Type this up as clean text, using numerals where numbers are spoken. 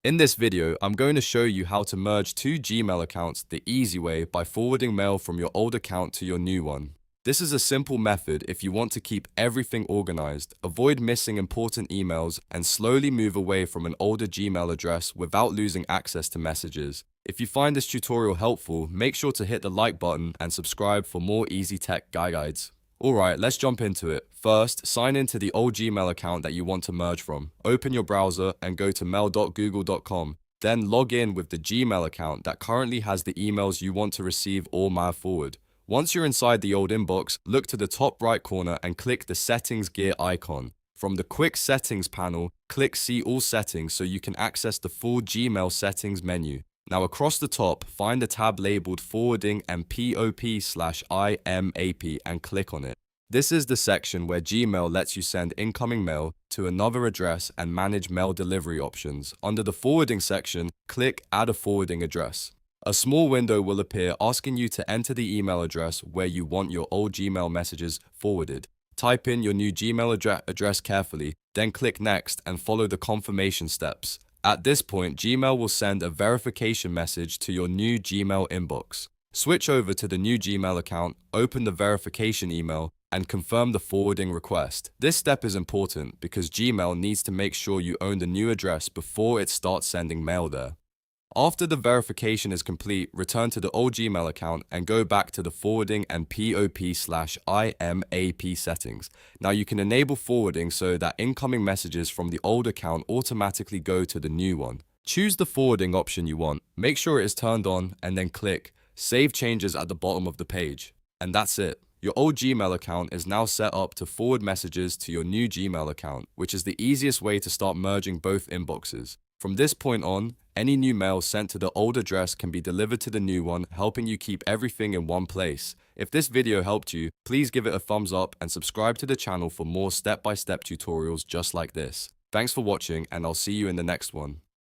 In this video, I'm going to show you how to merge two Gmail accounts the easy way by forwarding mail from your old account to your new one. This is a simple method if you want to keep everything organized, avoid missing important emails, and slowly move away from an older Gmail address without losing access to messages. If you find this tutorial helpful, make sure to hit the like button and subscribe for more easy tech guides. Alright, let's jump into it. First, sign into the old Gmail account that you want to merge from. Open your browser and go to mail.google.com. Then log in with the Gmail account that currently has the emails you want to receive or mail forward. Once you're inside the old inbox, look to the top right corner and click the Settings gear icon. From the Quick Settings panel, click See All Settings so you can access the full Gmail settings menu. Now across the top, find the tab labeled Forwarding and POP/IMAP and click on it. This is the section where Gmail lets you send incoming mail to another address and manage mail delivery options. Under the forwarding section, click Add a forwarding address. A small window will appear asking you to enter the email address where you want your old Gmail messages forwarded. Type in your new Gmail address carefully, then click Next and follow the confirmation steps. At this point, Gmail will send a verification message to your new Gmail inbox. Switch over to the new Gmail account, open the verification email, and confirm the forwarding request. This step is important because Gmail needs to make sure you own the new address before it starts sending mail there. After the verification is complete, return to the old Gmail account and go back to the forwarding and POP/IMAP settings. Now you can enable forwarding so that incoming messages from the old account automatically go to the new one. Choose the forwarding option you want, make sure it is turned on, and then click Save Changes at the bottom of the page. And that's it. Your old Gmail account is now set up to forward messages to your new Gmail account, which is the easiest way to start merging both inboxes. From this point on, any new mail sent to the old address can be delivered to the new one, helping you keep everything in one place. If this video helped you, please give it a thumbs up and subscribe to the channel for more step-by-step tutorials just like this. Thanks for watching, and I'll see you in the next one.